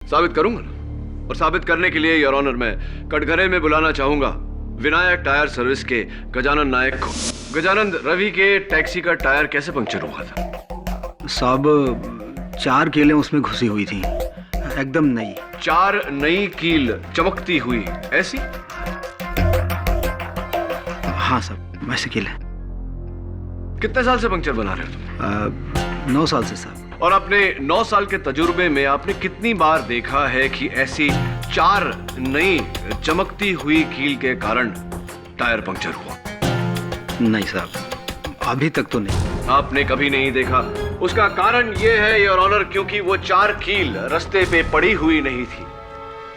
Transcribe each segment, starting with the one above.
साबित करूंगा ना। और साबित करने के लिए योर ऑनर मैं कटघरे में बुलाना चाहूंगा विनायक टायर सर्विस के गजानन नायक को। गजानन, रवि के टैक्सी का टायर कैसे पंक्चर हुआ था? साहब 4 कीलें उसमें घुसी हुई थी, एकदम नई। 4 नई कील चमकती हुई ऐसी? हाँ साहब, वैसे कीलें। कितने साल से पंक्चर बना रहे हो तुम? 9 साल से साहब। और अपने 9 साल के तजुर्बे में आपने कितनी बार देखा है कि ऐसी 4 नई चमकती हुई कील के कारण टायर पंक्चर हुआ? नहीं साहब, अभी तक तो नहीं। आपने कभी नहीं देखा। उसका कारण यह है योर ऑनर, क्योंकि वो 4 कील रास्ते पे पड़ी हुई नहीं थी,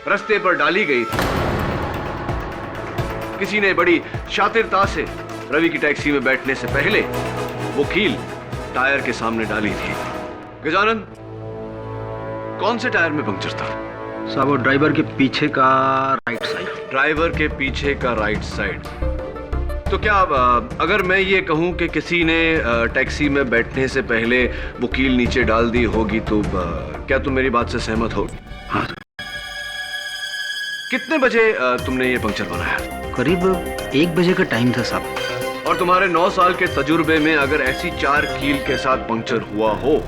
रास्ते पर डाली गई थी। किसी ने बड़ी शातिरता से रवि की टैक्सी में बैठने से पहले वो कील टायर के सामने डाली थी। गजानन, कौन से टायर में पंक्चर था? साहब वो ड्राइवर के पीछे का राइट साइड। ड्राइवर के पीछे का राइट साइड। तो क्या अगर मैं ये कहूं कि किसी ने टैक्सी में बैठने से पहले वो कील नीचे डाल दी होगी तो क्या तुम मेरी बात से सहमत होगी? हाँ। कितने बजे तुमने ये पंक्चर बनाया? करीब 1 बजे का टाइम था साहब। और तुम्हारे 9 साल के तजुर्बे में अगर ऐसी 4 कील के साथ पंक्चर हुआ हो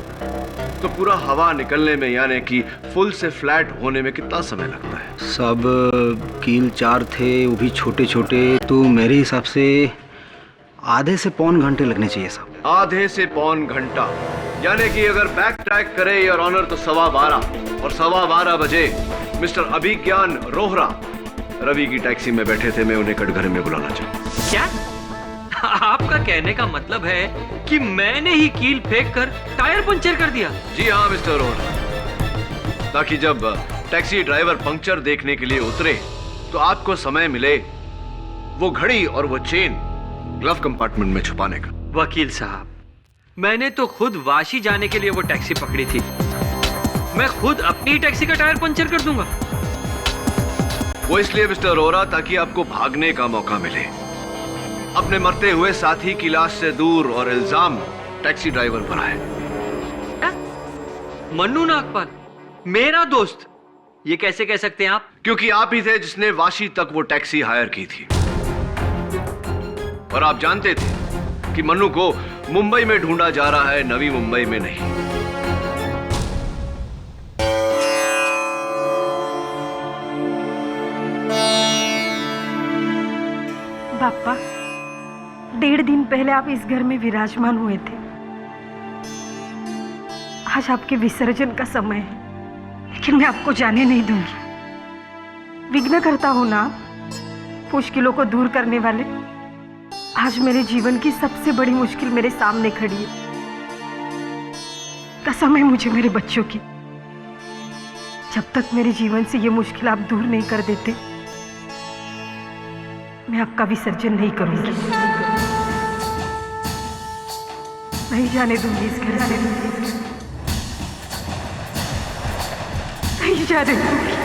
तो पूरा हवा निकलने में यानी कि फुल से फ्लैट होने में कितना समय लगता है? सब कील 4 थे, वो भी छोटे छोटे, तो मेरे हिसाब से आधे से पौन घंटे लगने चाहिए साहब। आधे से पौन घंटा, यानी कि अगर बैक ट्रैक करे योर ऑनर तो 12:15 और 12:15 बजे मिस्टर अभिज्ञान रोहरा रवि की टैक्सी में बैठे थे। मैं उन्हें कटघरे में बुलाना चाहूँ। क्या आपका कहने का मतलब है कि मैंने ही कील फेंक कर टायर पंचर कर दिया? जी हाँ मिस्टर रोहरा, ताकि जब टैक्सी ड्राइवर पंक्चर देखने के लिए उतरे तो आपको समय मिले वो घड़ी और वो चेन ग्लव कंपार्टमेंट में छुपाने का। वकील साहब, मैंने तो खुद वाशी जाने के लिए वो टैक्सी पकड़ी थी। मैं खुद अपनी टैक्सी का टायर पंचर कर दूंगा। वो इसलिए मिस्टर रोहरा ताकि आपको भागने का मौका मिले, अपने मरते हुए साथी की लाश से दूर, और इल्जाम टैक्सी ड्राइवर पर आए। मन्नू नागपाल मेरा दोस्त, ये कैसे कह सकते हैं आप? क्योंकि आप ही थे जिसने वाशी तक वो टैक्सी हायर की थी, और आप जानते थे कि मन्नू को मुंबई में ढूंढा जा रहा है, नवी मुंबई में नहीं। पापा, 1.5 दिन पहले आप इस घर में विराजमान हुए थे। आज आपके विसर्जन का समय है, लेकिन मैं आपको जाने नहीं दूंगी। विघ्न करता हूं ना आप, मुश्किलों को दूर करने वाले। आज मेरे जीवन की सबसे बड़ी मुश्किल मेरे सामने खड़ी है। कसम है मुझे मेरे बच्चों की, जब तक मेरे जीवन से ये मुश्किल आप दूर नहीं कर देते, मैं आपका विसर्जन नहीं करूंगी। नहीं जाने दूंगी इस घर से, नहीं जाने दूंगी।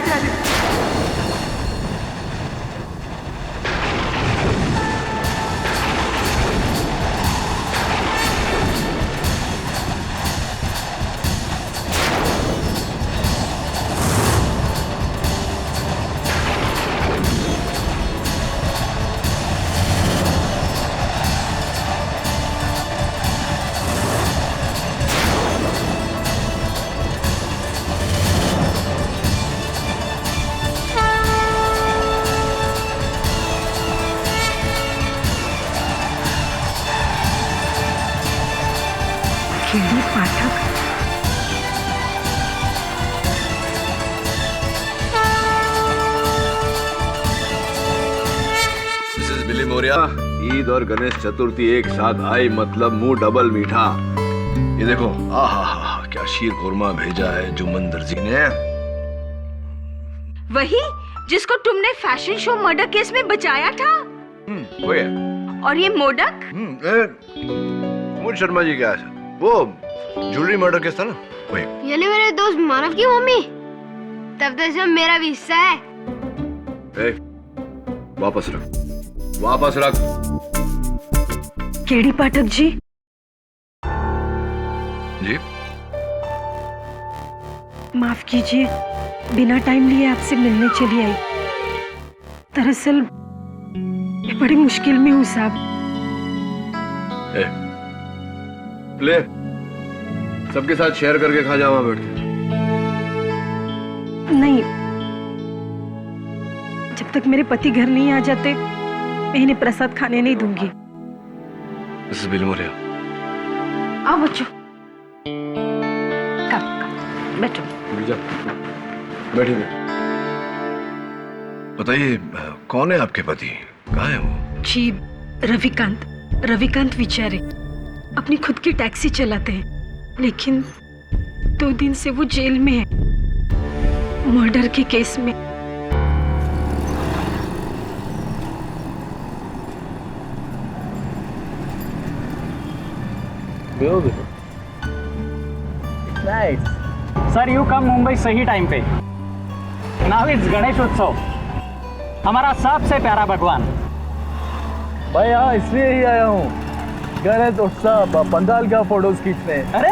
केडी पाठक, मिसेस बिली मौर्या, ईद और गणेश चतुर्थी एक साथ आई, मतलब मुंह डबल मीठा। ये देखो, आहा क्या शीर खुरमा भेजा है जुम्मन दर्जी ने। वही जिसको तुमने फैशन शो मर्डर केस में बचाया था। वो है। और ये मोदक? मोहन शर्मा जी क्या है? वो ज्वेलरी मर्डर केस था ना, वही। यानी मेरे दोस्त मानव की मम्मी? तब तो इसमें मेरा भी हिस्सा है। वापस रख, वापस रख। केडी पाठक जी, जी माफ कीजिए, बिना टाइम लिए आपसे मिलने चली आई। दरअसल मैं बड़ी मुश्किल में हूँ साहब। ले, सबके साथ शेयर करके खा जा, वहां बैठ के। नहीं, जब तक मेरे पति घर नहीं आ जाते मैं इन्हें प्रसाद खाने नहीं दूंगी। मिसेस बिलमोरिया, आओ बच्चों, बैठो। बैठिए। बताइए, कौन है आपके पति? कहाँ है वो? जी, रविकांत विचारे अपनी खुद की टैक्सी चलाते हैं, लेकिन 2 दिन से वो जेल में है, मर्डर के केस में। Nice. Sir, you come Mumbai सही टाइम पे। Now it's गणेश उत्सव, हमारा सबसे प्यारा भगवान। भाई यहाँ इसलिए ही आया हूँ, गणेश उत्सव पंडाल का फोटोज खींचने। अरे,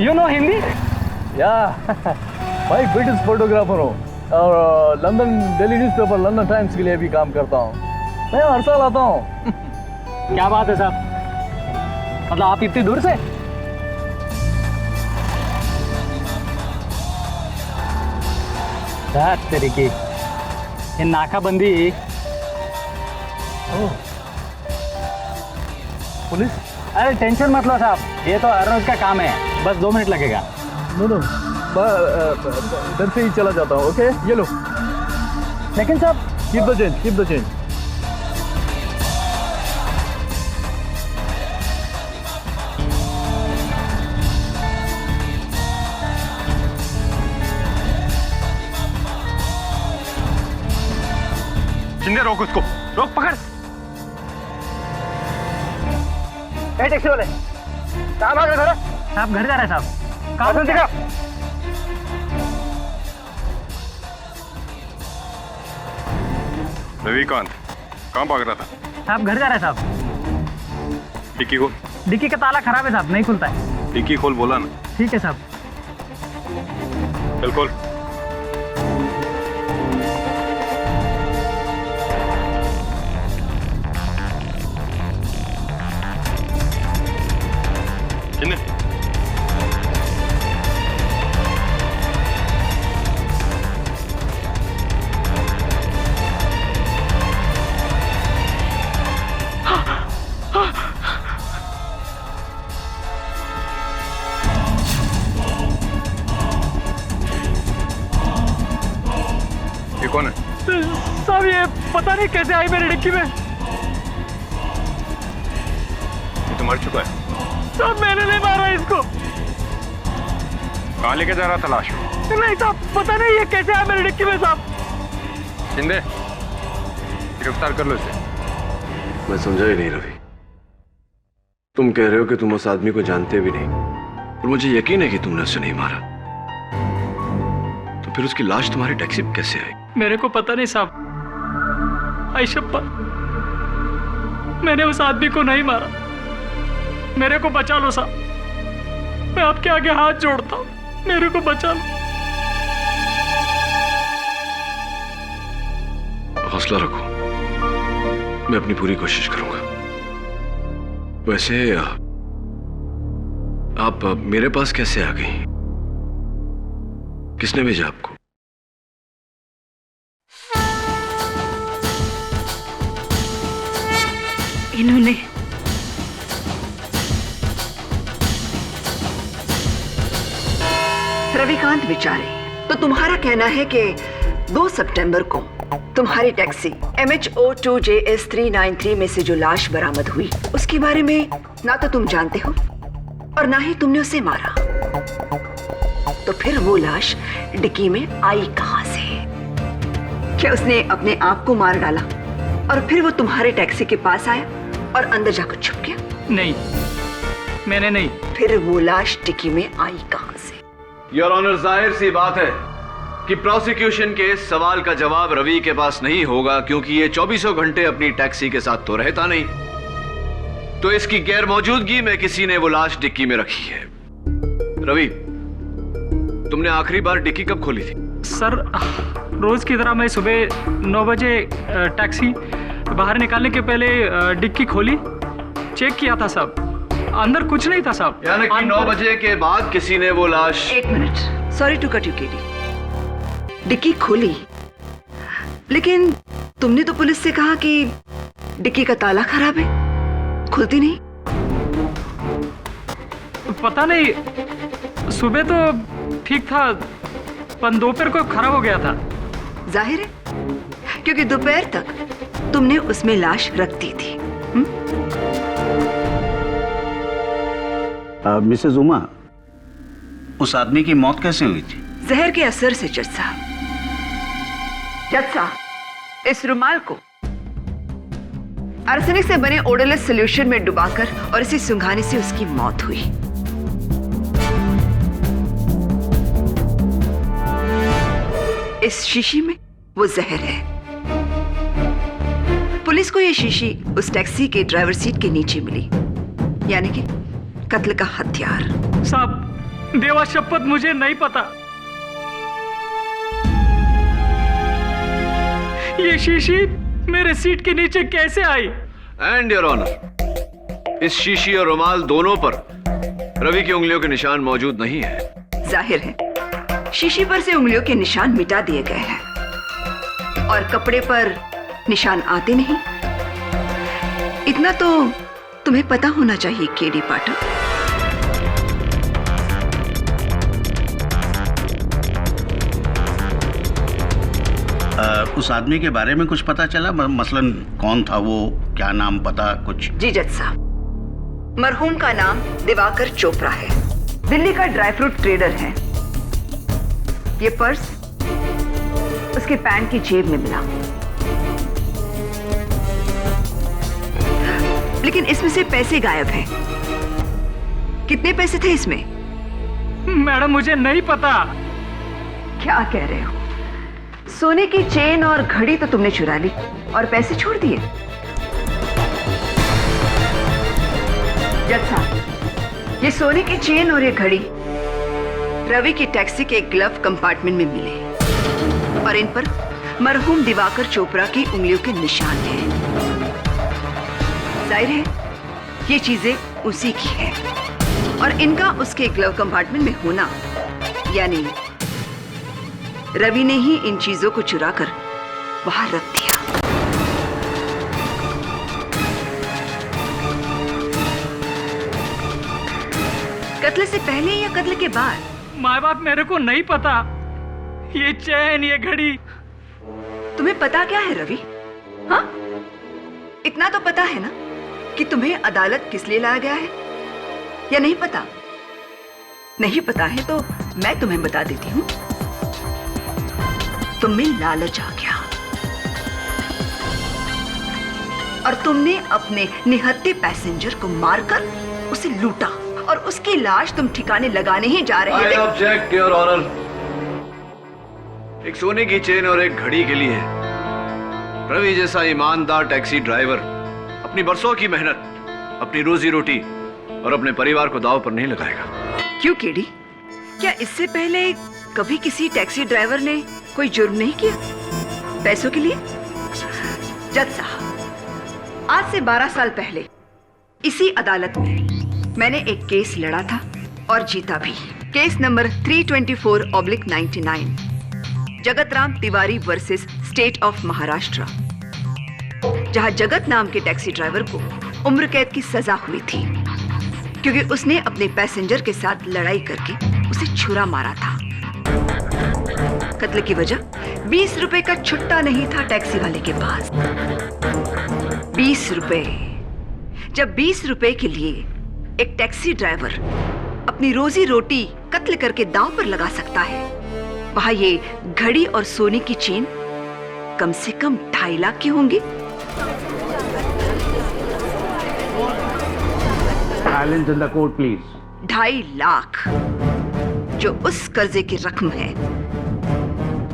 you know हिंदी? या भाई ब्रिटिश फोटोग्राफर हूँ और London daily newspaper London times के लिए भी काम करता हूँ। मैं हर साल आता हूँ। क्या बात है साहब, मतलब आप इतनी दूर से? तरीके ये नाकाबंदी। पुलिस? अरे टेंशन मत लो साहब, ये तो हर रोज का काम है, बस 2 मिनट लगेगा। नो दर से ही चला जाता हूँ। ओके, ये लो। लेकिन साहब, कीप द चेंज। शिंदे, रोक उसको, रोक, पकड़। टैक्सी वाले कहाँ भाग रहे? साहब घर जा रहे हैं साहब। कहाँ से? रविकांत कहाँ भाग रहा था? साहब घर जा रहे हैं साहब। डिक्की खोल। डिक्की का ताला खराब है साहब, नहीं खुलता है। डिक्की खोल बोला ना। ठीक है साहब। चल खोल। शिंदे, ये कौन है? साहब ये पता नहीं कैसे आई मेरी डिक्की में। ये तो मर चुका है। साहब मैंने नहीं मारा इसको। कहाँ लेके जा रहा था लाश? नहीं साहब, पता नहीं ये कैसे आया मेरी डिक्की में साहब। शिंदे, गिरफ्तार कर लो इसे। मैं समझा ही नहीं रवि, तुम कह रहे हो कि तुम उस आदमी को जानते भी नहीं, और मुझे यकीन है कि तुमने उसे नहीं मारा, तो फिर उसकी लाश तुम्हारी टैक्सी में कैसे आई? मेरे को पता नहीं साहब, आयशप्पा, मैंने उस आदमी को नहीं मारा। मेरे को बचा लो साहब, मैं आपके आगे हाथ जोड़ता हूँ, मेरे को बचा लो। हौसला रखो, मैं अपनी पूरी कोशिश करूंगा। वैसे आप मेरे पास कैसे आ गई? किसने भेजा आपको? इन्होंने। रविकांत विचारे, तो तुम्हारा कहना है कि 2 सितंबर को तुम्हारी टैक्सी MH02JS 393 में से जो लाश बरामद हुई, उसके बारे में ना तो तुम जानते हो और ना ही तुमने उसे मारा, तो फिर वो लाश डिक्की में आई कहां से? क्या उसने अपने आप को मार डाला और फिर वो तुम्हारे टैक्सी के पास आया और अंदर जाकर छुप गया? नहीं, मैंने नहीं। फिर वो लाश डिक्की में आई कहां से? योर ऑनर, जाहिर सी बात है कि प्रोसिक्यूशन के इस सवाल का जवाब रवि के पास नहीं होगा, क्योंकि ये 24 घंटे अपनी टैक्सी के साथ तो रहता नहीं, तो इसकी गैर मौजूदगी में किसी ने वो लाश डिक्की में रखी है। रवि, तुमने आखिरी बार डिक्की कब खोली थी? सर रोज की तरह मैं सुबह 9 बजे टैक्सी बाहर निकालने के पहले डिक्की खोली, चेक किया था साहब, अंदर कुछ नहीं था साहब। यानी कि 9 बजे के बाद किसी ने वो लाश... एक मिनट, sorry to cut you KD. डिक्की खोली, लेकिन तुमने तो पुलिस से कहा कि डिक्की का ताला खराब है, खुलती नहीं। पता नहीं, सुबह तो ठीक था पर दोपहर को खराब हो गया था। जाहिर है, क्योंकि दोपहर तक तुमने उसमें लाश रख दी थी। मिसेज उमा, उस आदमी की मौत कैसे हुई थी? जहर के असर से जज साहब। जज साहब, इस रुमाल को आर्सेनिक से बने ओडोलेस सॉल्यूशन में डुबाकर और इसे सुंघाने से उसकी मौत हुई। इस शीशी में वो जहर है। पुलिस को ये शीशी उस टैक्सी के ड्राइवर सीट के नीचे मिली, यानी कि कत्ल का हथियार। साहब देवा शपथ मुझे नहीं पता, ये शीशी मेरे सीट के नीचे कैसे आई? एंड योर ऑनर, इस शीशी और रुमाल दोनों पर रवि की उंगलियों के निशान मौजूद नहीं है। जाहिर है, शीशी पर से उंगलियों के निशान मिटा दिए गए हैं और कपड़े पर निशान आते नहीं। इतना तो तुम्हें पता होना चाहिए केडी पाठक। उस आदमी के बारे में कुछ पता चला? मसलन कौन था वो, क्या नाम, पता कुछ? जी जज साहब, मरहूम का नाम दिवाकर चोपड़ा है, दिल्ली का ड्राई फ्रूट ट्रेडर है। ये पर्स उसके पैंट की जेब में मिला, लेकिन इसमें से पैसे गायब हैं। कितने पैसे थे इसमें? मैडम मुझे नहीं पता। क्या कह रहे हो? सोने की चेन और घड़ी तो तुमने चुरा ली और पैसे छोड़ दिए। जज साहब, ये सोने की चेन और ये घड़ी रवि की टैक्सी के ग्लव कंपार्टमेंट में मिले और इन पर मरहूम दिवाकर चोपड़ा की उंगलियों के निशान हैं। जाहिर है, ये चीजें उसी की है और इनका उसके ग्लव कंपार्टमेंट में होना, यानी रवि ने ही इन चीजों को चुराकर बाहर रख दिया। कत्ल से पहले या कत्ल के बाद? माँ बाप मेरे को नहीं पता। ये चैन, ये घड़ी। तुम्हें पता क्या है रवि? हाँ, इतना तो पता है ना कि तुम्हें अदालत किस लिए लाया गया है, या नहीं पता? नहीं पता है तो मैं तुम्हें बता देती हूँ। तुम्हें लालच आ गया और तुमने अपने निहत्थे पैसेंजर को मारकर उसे लूटा और उसकी लाश तुम ठिकाने लगाने ही जा रहे थे। I object, your honor। एक सोने की चेन और एक घड़ी के लिए रवि जैसा ईमानदार टैक्सी ड्राइवर अपनी बरसों की मेहनत, अपनी रोजी रोटी और अपने परिवार को दांव पर नहीं लगाएगा। क्यों केडी? क्या इससे पहले कभी किसी टैक्सी ड्राइवर ने कोई जुर्म नहीं किया पैसों के लिए? जज साहब, आज से 12 साल पहले इसी अदालत में मैंने एक केस लड़ा था और जीता भी। Case number 324/99, Jagat Ram Tiwari versus state of Maharashtra, जहां जगत नाम के टैक्सी ड्राइवर को उम्र कैद की सजा हुई थी क्योंकि उसने अपने पैसेंजर के साथ लड़ाई करके उसे छुरा मारा था। कत्ल की वजह 20 रुपए का छुट्टा नहीं था टैक्सी वाले के पास। 20 रुपए। जब 20 रुपए के लिए एक टैक्सी ड्राइवर अपनी रोजी रोटी कत्ल करके दांव पर लगा सकता है, वहां ये घड़ी और सोने की चेन कम से कम 2.5 लाख की होंगी। Silence in the court, please. 2.5 lakh, जो उस कर्जे की रकम है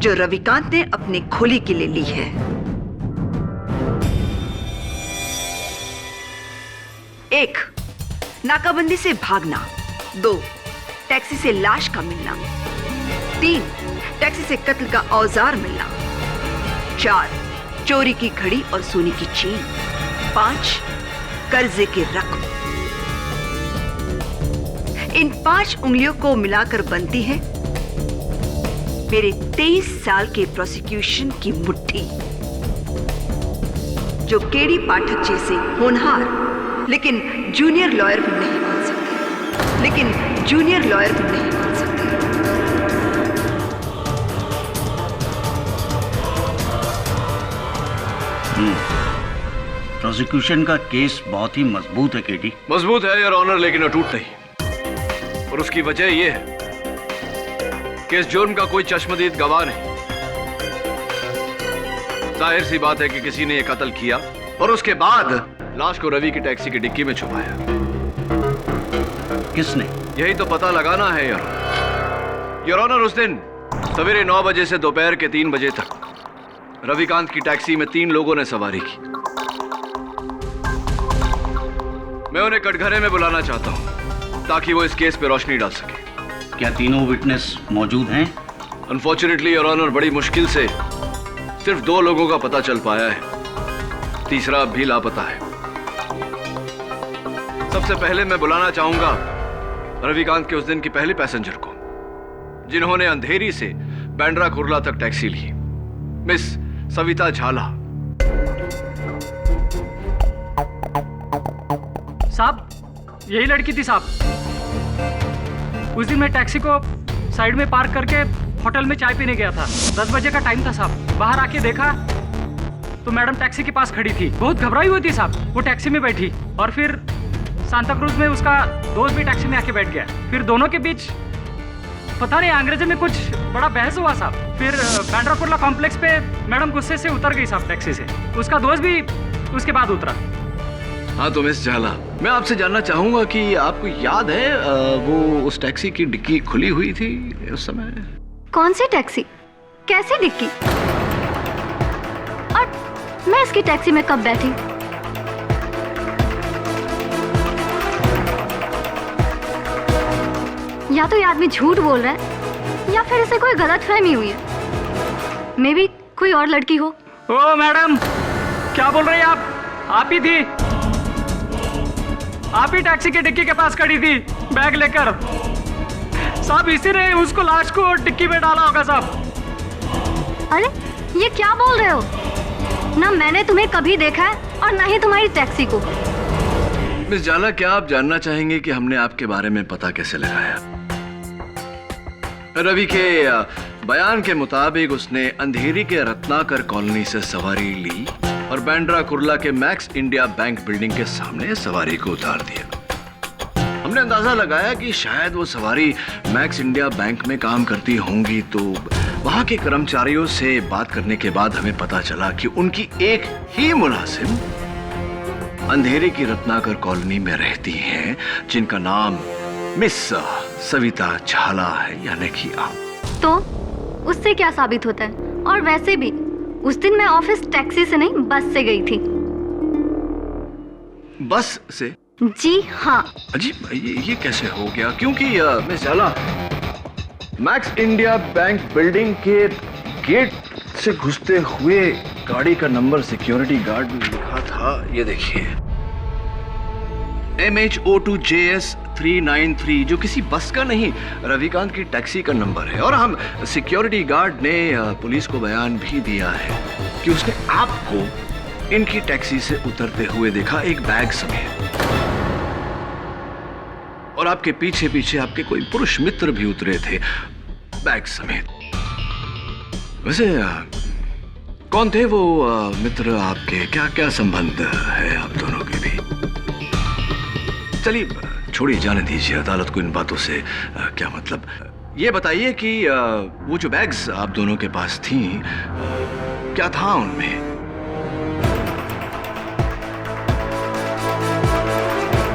जो रविकांत ने अपने खोली के लिए ली है। 1, नाकाबंदी से भागना। 2, टैक्सी से लाश का मिलना। 3, टैक्सी से कत्ल का औजार मिलना। 4, चोरी की घड़ी और सोने की चेन। 5, कर्जे की रकम। इन 5 उंगलियों को मिलाकर बनती है मेरे 23 साल के प्रोसिक्यूशन की मुट्ठी, जो केडी पाठक जैसे होनहार लेकिन जूनियर लॉयर भी नहीं मान सकते, प्रोसिक्यूशन का केस बहुत ही मजबूत है केडी। मजबूत है योर ऑनर, लेकिन अटूट नहीं। और उसकी वजह यह है कि इस जुर्म का कोई चश्मदीद गवाह नहीं। जाहिर सी बात है कि किसी ने यह कत्ल किया और उसके बाद लाश को रवि की टैक्सी की डिक्की में छुपाया। किसने? यही तो पता लगाना है योर ऑनर। उस दिन सवेरे 9 बजे से दोपहर के 3 बजे तक रविकांत की टैक्सी में 3 लोगों ने सवारी की। मैं उन्हें कटघरे में बुलाना चाहता हूं ताकि वो इस केस पे रोशनी डाल सके। क्या तीनों विटनेस मौजूद हैं? अनफॉर्चुनेटली योर ऑनर, बड़ी मुश्किल से सिर्फ 2 लोगों का पता चल पाया है, तीसरा अब भी लापता है। सबसे पहले मैं बुलाना चाहूंगा रविकांत के उस दिन की पहली पैसेंजर को, जिन्होंने अंधेरी से बैंड्रा कुर्ला तक टैक्सी ली, मिस सविता झाला। साहब, यही लड़की थी साहब। उस दिन मैं टैक्सी को साइड में पार्क करके होटल में चाय पीने गया था। 10 बजे का टाइम था साहब। बाहर आके देखा तो मैडम टैक्सी के पास खड़ी थी, बहुत घबराई हुई थी साहब। वो टैक्सी में बैठी और फिर सांता क्रूज में उसका दोस्त भी टैक्सी में आके बैठ गया। फिर दोनों के बीच पता नहीं अंग्रेजी में कुछ बड़ा बहस हुआ साहब। फिर बैंड्रा कुर्ला कॉम्प्लेक्स पे मैडम गुस्से से उतर गई साहब टैक्सी से। उसका दोस्त भी उसके बाद उतरा। हाँ तो मिस झाला, मैं आपसे जानना चाहूंगा कि आपको याद है वो उस टैक्सी की डिक्की खुली हुई थी उस समय? कौन सी टैक्सी? कैसी डिक्की? और मैं इसकी टैक्सी में कब बैठी? या तो ये आदमी झूठ बोल रहा है या फिर इसे कोई गलतफहमी हुई है। मे बी कोई और लड़की हो। ओ मैडम, क्या बोल रही हैं आप? आप ही थी, आप ही टैक्सी की डिक्की के पास खड़ी थी बैग लेकर साहब। इसी ने उसको लाश को डिक्की में डाला होगा साहब। अरे ये क्या बोल रहे हो? ना मैंने तुम्हें कभी देखा है और ना ही तुम्हारी टैक्सी को। मिस झाला, क्या आप जानना चाहेंगे कि हमने आपके बारे में पता कैसे लगाया? रवि के बयान के मुताबिक उसने अंधेरी के रत्नाकर कॉलोनी से सवारी ली और बैंड्रा कुर्ला के मैक्स इंडिया बैंक बिल्डिंग के सामने सवारी को उतार दिया। हमने अंदाजा लगाया कि शायद वो सवारी मैक्स इंडिया बैंक में काम करती होंगी, तो वहां के कर्मचारियों से बात करने के बाद हमें पता चला कि उनकी एक ही मुलाजिम अंधेरे की रत्नाकर कॉलोनी में रहती हैं, जिनका नाम मिस सविता झाला है, यानी कि आप। तो उससे क्या साबित होता है? और वैसे भी उस दिन मैं ऑफिस टैक्सी से नहीं बस से गई थी। बस से? जी हाँ। अजीब, ये कैसे हो गया? क्योंकि मिस झाला, मैक्स इंडिया बैंक बिल्डिंग के गेट से घुसते हुए गाड़ी का नंबर सिक्योरिटी गार्ड में लिखा था, ये देखिए, MH02JS 393, जो किसी बस का नहीं, रविकांत की टैक्सी का नंबर है। और हम सिक्योरिटी गार्ड ने पुलिस को बयान भी दिया है कि उसने आपको इनकी टैक्सी से उतरते हुए देखा, एक बैग समेत। और आपके पीछे पीछे आपके कोई पुरुष मित्र भी उतरे थे बैग समेत। वैसे कौन थे वो मित्र आपके? क्या क्या संबंध है आप दोनों के भी? चलिए छोड़िए, जाने दीजिए, अदालत को इन बातों से क्या मतलब। ये बताइए कि वो जो बैग्स आप दोनों के पास थी, क्या था उनमें?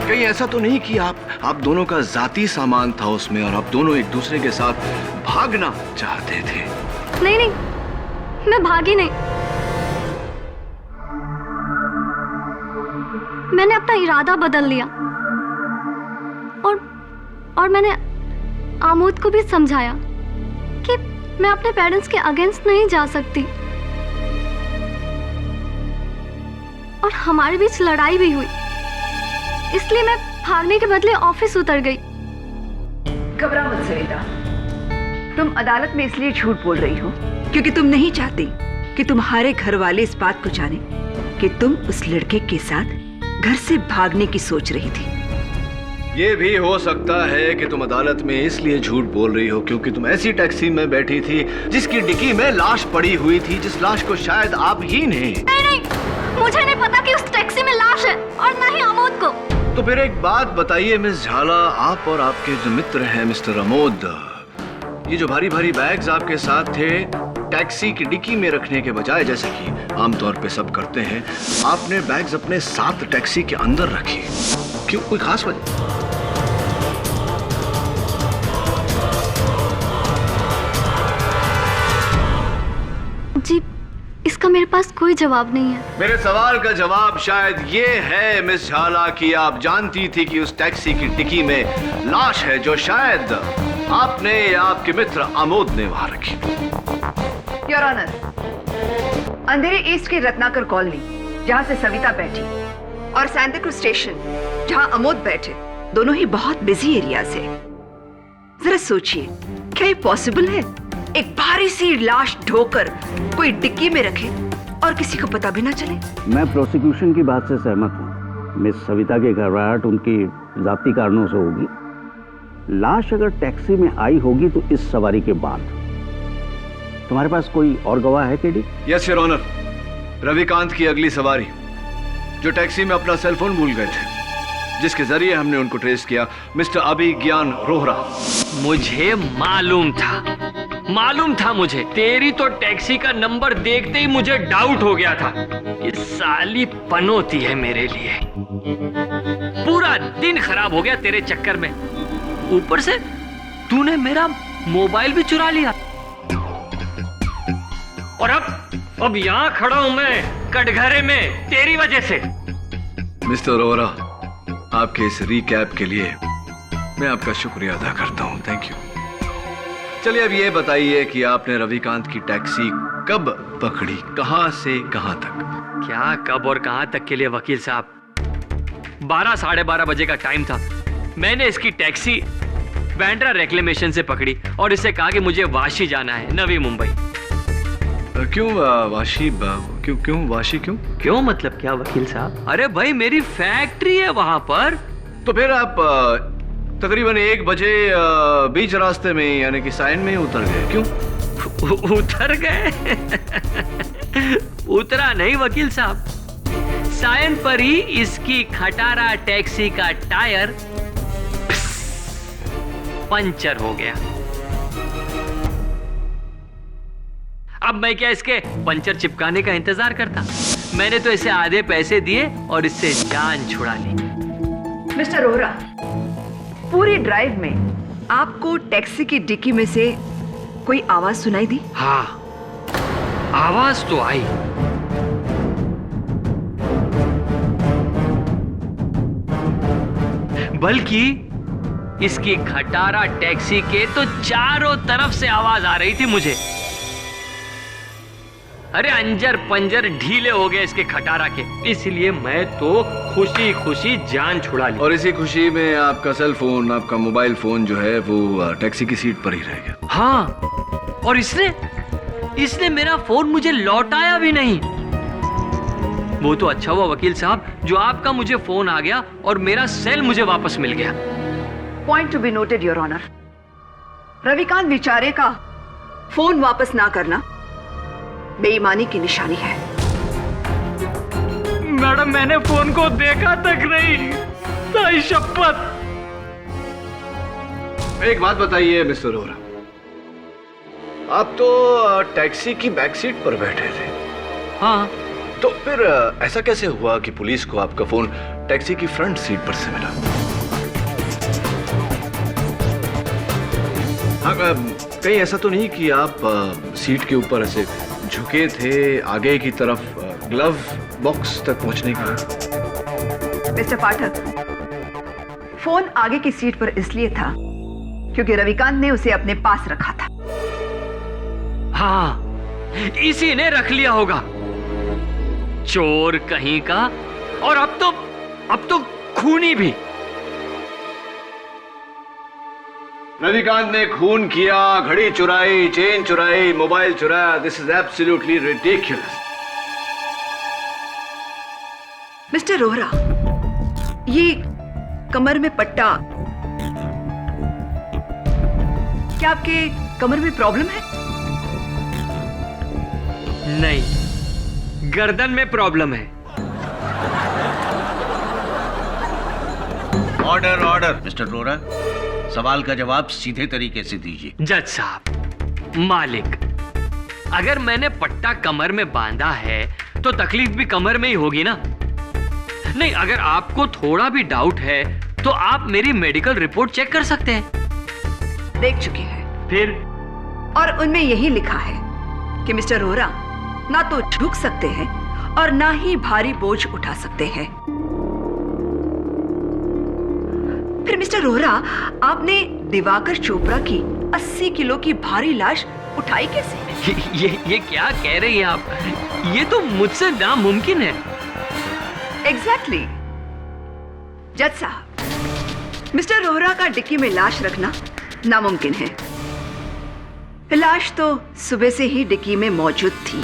कहीं ऐसा तो नहीं कि आप दोनों का जाती सामान था उसमें और आप दोनों एक दूसरे के साथ भागना चाहते थे? नहीं नहीं, मैं भागी नहीं। मैंने अपना इरादा बदल लिया और मैंने आमोद को भी समझाया कि मैं अपने पेरेंट्स के अगेंस्ट नहीं जा सकती, और हमारे बीच लड़ाई भी हुई, इसलिए मैं भागने के बदले ऑफिस उतर गई। घबरा मत सरिता, तुम अदालत में इसलिए झूठ बोल रही हो क्योंकि तुम नहीं चाहती कि तुम्हारे घर वाले इस बात को जाने कि तुम उस लड़के के साथ घर से भागने की सोच रही थी। ये भी हो सकता है कि तुम अदालत में इसलिए झूठ बोल रही हो क्योंकि तुम ऐसी टैक्सी में बैठी थी जिसकी डिक्की में लाश पड़ी हुई थी, जिस लाश को शायद आप ही ने। नहीं, मुझे नहीं पता कि उस टैक्सी में लाश है, और ना ही अमोद को। तो फिर एक बात बताइए मिस झाला, आप और आपके जो मित्र हैं मिस्टर अमोद, ये जो भारी भारी बैग्स आपके साथ थे, टैक्सी की डिक्की में रखने के बजाय, जैसे कि आमतौर पे सब करते हैं, आपने बैग्स अपने साथ टैक्सी के अंदर रखे। क्यों, कोई खास वजह? जी, इसका मेरे पास कोई जवाब नहीं है। मेरे सवाल का जवाब शायद ये है मिस झाला कि आप जानती थी कि उस टैक्सी की डिक्की में लाश है जो शायद आपने या आपके मित्र अमोद ने वहां रखी। योर ऑनर, अंधेरे ईस्ट की रत्नाकर कॉलोनी जहां से सविता बैठी और सैंताक्रूज स्टेशन जहां अमोद बैठे, दोनों ही बहुत बिजी एरियाज है। जरा सोचिए, क्या ये पॉसिबल है एक भारी सी लाश ढोकर कोई डिक्की में रखे और किसी को पता भी ना चले? मैं प्रोसिक्यूशन की बात से सहमत हूँ। मिस सविता की घबराहट उनकी जाती कारणों से होगी। लाश अगर टैक्सी में आई होगी तो इस सवारी के बाद। तुम्हारे पास कोई और गवाह है KD? Yes your honour, Ravikant की अगली सवारी जो टैक्सी में अपना सेलफोन भूल गए थे, जिसके जरिए हमने उनको ट्रेस किया, मिस्टर अभिज्ञान रोहरा। मुझे मालूम था मुझे। तेरी तो टैक्सी का नंबर देखते ही मुझे डाउट हो गया था कि साली पनौती है मेरे लिए। पूरा दिन खराब हो गया तेरे चक्कर में, ऊपर से तूने मेरा मोबाइल भी चुरा लिया, और अब यहाँ खड़ा हूं मैं कटघरे में तेरी वजह से। मिस्टर रोहरा, आपके इस रिकैप के लिए मैं आपका शुक्रिया अदा करता हूं। Thank you. चलिए अब ये बताइए कि आपने रविकांत की टैक्सी कब पकड़ी, कहां से कहां तक? क्या कब और कहां तक के लिए वकील साहब, 12 साढ़े 12 बजे का टाइम था। मैंने इसकी टैक्सी बैंड्रा रेक्लेमेशन से पकड़ी और इससे कहा कि मुझे वाशी जाना है, नवी मुंबई। क्यों वाशी? क्यों वाशी? क्यों मतलब क्या वकील साहब? अरे भाई, मेरी फैक्ट्री है वहां पर। तो फिर आप तकरीबन 1 बजे बीच रास्ते में यानी कि सायन में ही उतर गए। क्यों उतर गए? उतरा नहीं वकील साहब, सायन पर ही इसकी खटारा टैक्सी का टायर पंचर हो गया। अब मैं क्या इसके पंचर चिपकाने का इंतजार करता? मैंने तो इसे आधे पैसे दिए और इससे जान छुड़ा ली। मिस्टर रोहरा, पूरी ड्राइव में आपको टैक्सी की डिक्की में से कोई आवाज सुनाई दी? हाँ, आवाज तो आई। बल्कि इसकी खटारा टैक्सी के तो चारों तरफ से आवाज आ रही थी मुझे। अरे अंजर पंजर ढीले हो गए इसके खटारा के, इसलिए मैं तो खुशी खुशी जान छुड़ा ली। और इसी खुशी में आपका सेल फोन, आपका मोबाइल फोन जो है वो टैक्सी की सीट पर ही रह गया। हाँ, और इसने मेरा फोन मुझे लौटाया भी नहीं। वो तो अच्छा हुआ वकील साहब जो आपका मुझे फोन आ गया और मेरा सेल मुझे वापस मिल गया। Point to be noted your honour, Ravikant बेचारे का फोन वापस ना करना बेईमानी की निशानी है। मैडम, मैंने फोन को देखा तक नहीं, सही शपथ। एक बात बताइए मिस्टर रोहरा, आप तो टैक्सी की बैक सीट पर बैठे थे। हाँ, तो फिर ऐसा कैसे हुआ कि पुलिस को आपका फोन टैक्सी की फ्रंट सीट पर से मिला? हाँ, कहीं ऐसा तो नहीं कि आप सीट के ऊपर ऐसे झुके थे आगे की तरफ, ग्लव बॉक्स तक पहुंचने के लिए? मिस्टर पाठक, फोन आगे की सीट पर इसलिए था क्योंकि रविकांत ने उसे अपने पास रखा था। हाँ, इसी ने रख लिया होगा, चोर कहीं का। और अब तो खूनी भी। रविकांत ने खून किया, घड़ी चुराई, चेन चुराई, मोबाइल चुराया। This is absolutely ridiculous. Mister Rohra, ये कमर में पट्टा, क्या आपके कमर में प्रॉब्लम है? नहीं, गर्दन में प्रॉब्लम है। ऑर्डर ऑर्डर मिस्टर रोहरा, सवाल का जवाब सीधे तरीके से दीजिए। जज साहब, मालिक, अगर मैंने पट्टा कमर में बांधा है तो तकलीफ भी कमर में ही होगी ना। नहीं, अगर आपको थोड़ा भी डाउट है तो आप मेरी मेडिकल रिपोर्ट चेक कर सकते हैं। देख चुके हैं। फिर? और उनमें यही लिखा है कि मिस्टर रोहरा ना तो झुक सकते हैं और ना ही भारी बोझ उठा सकते हैं। फिर मिस्टर रोहरा, आपने दिवाकर चोपड़ा की 80 किलो की भारी लाश उठाई कैसे? ये क्या कह रही हैं आप? ये तो मुझसे नामुमकिन है। एग्जैक्टली। जज साहब, मिस्टर रोहरा का डिक्की में लाश रखना नामुमकिन है। लाश तो सुबह से ही डिक्की में मौजूद थी।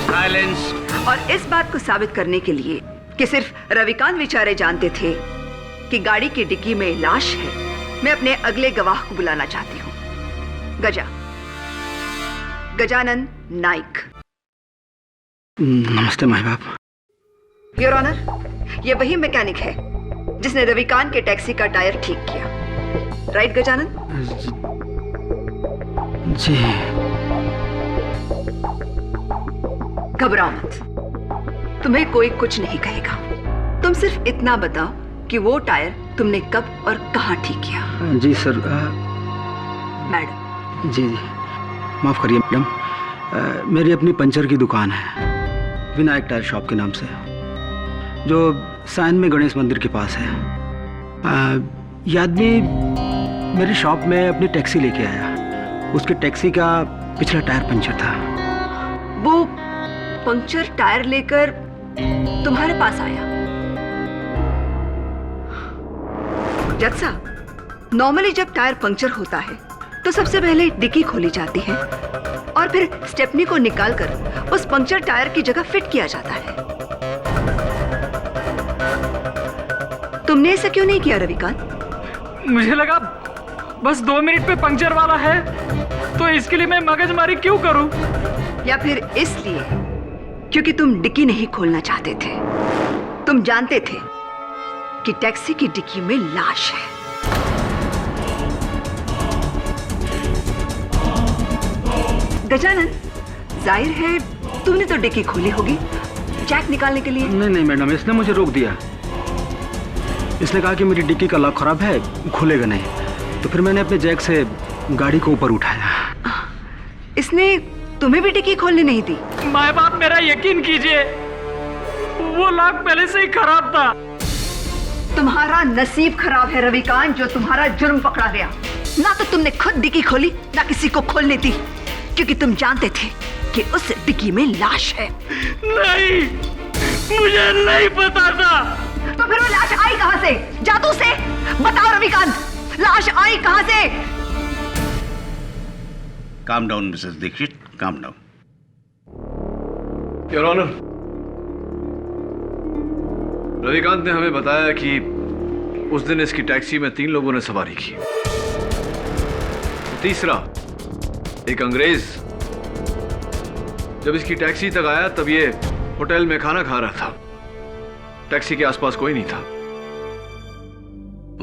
साइलेंस। और इस बात को साबित करने के लिए कि सिर्फ रविकांत बेचारे जानते थे कि गाड़ी की डिक्की में लाश है, मैं अपने अगले गवाह को बुलाना चाहती हूँ। गजानन नाइक। नमस्ते माई बाप। योर ऑनर, ये वही मैकेनिक है जिसने रविकांत के टैक्सी का टायर ठीक किया। राइट गजानन? जी। घबराओ मत, तुम्हें कोई कुछ नहीं कहेगा। तुम सिर्फ इतना बताओ कि वो टायर तुमने कब और कहां ठीक किया। जी सर। मैडम। जी जी, माफ़ करिए मैडम, मेरी अपनी पंचर की दुकान है, विनायक टायर शॉप के नाम से, जो साइन में गणेश मंदिर के पास है। ये आदमी मेरी शॉप में अपनी टैक्सी लेके आया। उसके टैक्सी का पिछला टायर पंचर था। वो पंक्चर टायर लेकर तुम्हारे पास आया? जज साहब, नॉर्मली जब टायर पंक्चर होता है तो सबसे पहले डिक्की खोली जाती है और फिर स्टेपनी को निकालकर उस पंक्चर टायर की जगह फिट किया जाता है। तुमने ऐसा क्यों नहीं किया रविकांत? मुझे लगा बस 2 मिनट पे पंक्चर वाला है, तो इसके लिए मैं मगजमारी क्यों करूं? या फिर इसलिए क्योंकि तुम डिक्की नहीं खोलना चाहते थे? तुम जानते थे कि टैक्सी की डिक्की में लाश है। गजानन, जाहिर है तुमने तो डिक्की खोली होगी जैक निकालने के लिए। नहीं नहीं मैडम, इसने मुझे रोक दिया। इसने कहा कि मेरी डिक्की का लॉक खराब है, खुलेगा नहीं। तो फिर मैंने अपने जैक से गाड़ी को ऊपर उठाया। इसने तुम्हें भी डिक्की खोलने नहीं दी? माँ बाप, मेरा यकीन कीजिए, वो लॉक पहले से ही खराब था। तुम्हारा नसीब खराब है रविकांत, जो तुम्हारा जुर्म पकड़ा गया। ना तो तुमने खुद डिक्की खोली, ना किसी को खोलने दी, क्योंकि तुम जानते थे कि उस डिक्की में लाश है। नहीं, मुझे नहीं पता था। तो फिर वो लाश आई कहां से? जादू से? बताओ रविकांत, लाश आई कहां से? Calm down Mrs Dixit, calm down. Your honour, Ravikant ने हमें बताया कि उस दिन इसकी टैक्सी में 3 लोगों ने सवारी की। तीसरा एक अंग्रेज जब इसकी टैक्सी तक आया तब ये होटल में खाना खा रहा था। टैक्सी के आसपास कोई नहीं था।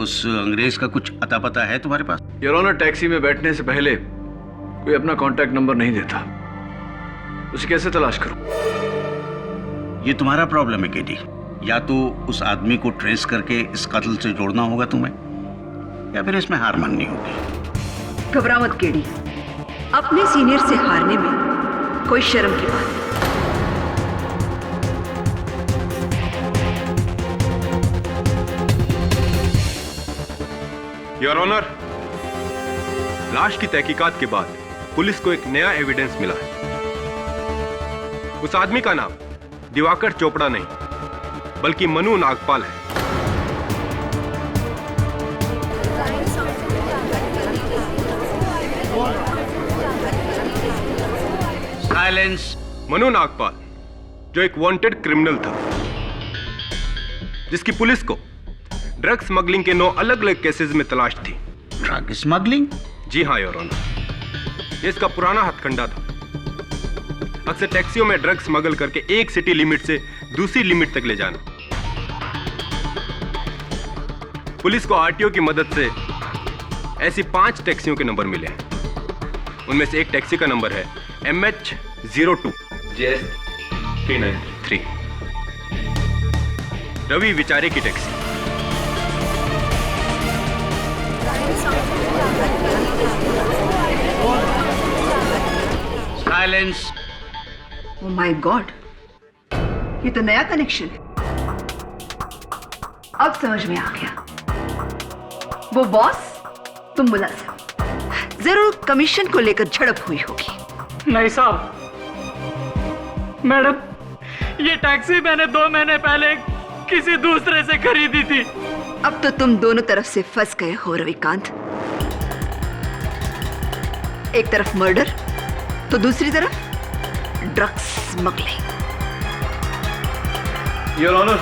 उस अंग्रेज का कुछ अता पता है तुम्हारे पास? योर ऑनर, टैक्सी में बैठने से पहले कोई अपना कांटेक्ट नंबर नहीं देता। उसे कैसे तलाश करूं? ये तुम्हारा प्रॉब्लम है केडी। या तो उस आदमी को ट्रेस करके इस कत्ल से जोड़ना होगा तुम्हें, या फिर इसमें हार माननी होगी। घबराओ मत केडी, अपने सीनियर से हारने में कोई शर्म की बात नहीं। योर ऑनर, लाश की तहकीकात के बाद पुलिस को एक नया एविडेंस मिला है। उस आदमी का नाम दिवाकर चोपड़ा नहीं बल्कि मनु नागपाल है। साइलेंस। मनु नागपाल जो एक वांटेड क्रिमिनल था, जिसकी पुलिस को ड्रग स्मगलिंग के 9 अलग अलग केसेस में तलाश थी। Drug smuggling? जी हाँ योर ऑनर, ये इसका पुराना हथकंडा था। अक्सर टैक्सियों में ड्रग स्मगल करके एक सिटी लिमिट से दूसरी लिमिट तक ले जाना। पुलिस को आरटीओ की मदद से ऐसी 5 टैक्सियों के नंबर मिले हैं। उनमें से एक टैक्सी का नंबर है MH02 JS 393, रवि विचारे की taxi. Silence. Oh my God, ये तो नया कनेक्शन है। अब समझ में आ गया। वो बॉस, तुम मुलाजिम। जरूर कमीशन को लेकर झड़प हुई होगी। नहीं साहब, मैडम, ये टैक्सी मैंने 2 महीने पहले किसी दूसरे से खरीदी थी। अब तो तुम दोनों तरफ से फंस गए हो रविकांत। एक तरफ मर्डर तो दूसरी तरफ ड्रग्स स्मगलिंग। योर ऑनर,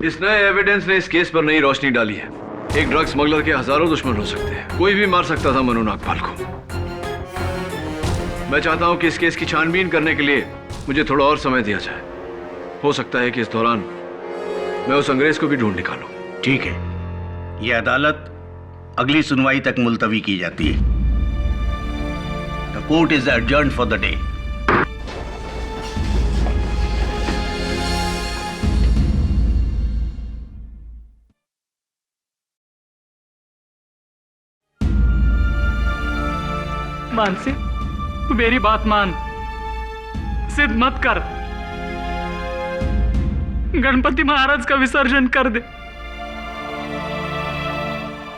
इस नए एविडेंस ने इस केस पर नई रोशनी डाली है। एक ड्रग स्मगलर के हजारों दुश्मन हो सकते हैं, कोई भी मार सकता था मनु नागपाल को। मैं चाहता हूं कि इस केस की छानबीन करने के लिए मुझे थोड़ा और समय दिया जाए। हो सकता है कि इस दौरान मैं उस अंग्रेज को भी ढूंढ निकालूं। ठीक है, यह अदालत अगली सुनवाई तक मुलतवी की जाती है। The court is adjourned for the day. Mansi, तू मेरी बात मान, जिद मत कर। गणपति महाराज का विसर्जन कर दे।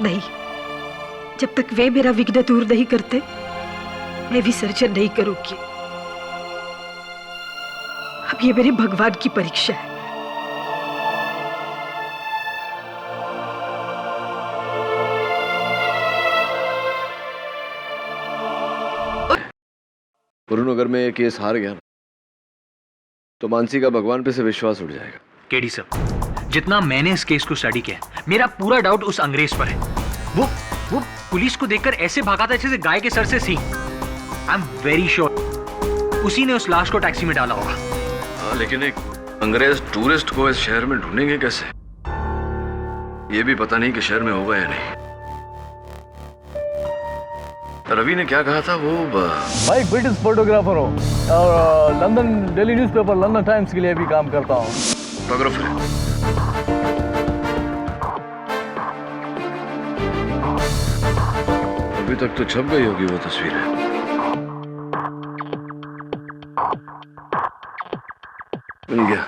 नहीं, जब तक वे मेरा विघ्न दूर नहीं करते मैं विसर्जन नहीं करूंगी। अब ये मेरे भगवान की परीक्षा है। वरुण, अगर मैं ये केस हार गया तो मानसी का भगवान पे से विश्वास उठ जाएगा। केडी सर, जितना मैंने इस केस को स्टडी किया, मेरा पूरा डाउट उस अंग्रेज पर है। वो पुलिस को देखकर ऐसे भागा था जैसे गाय के सर से सींग। आई एम वेरी श्योर उसी ने उस लाश को टैक्सी में डाला होगा। हाँ, लेकिन एक अंग्रेज टूरिस्ट को इस शहर में ढूंढेंगे कैसे? ये भी पता नहीं कि शहर में होगा या नहीं। रवि ने क्या कहा था वो? मैं एक ब्रिटिश फोटोग्राफर हूँ और London daily newspaper London times के लिए भी काम करता हूँ। फोटोग्राफर है। अभी तक तो छप गई होगी वो तस्वीरें। मिल गया,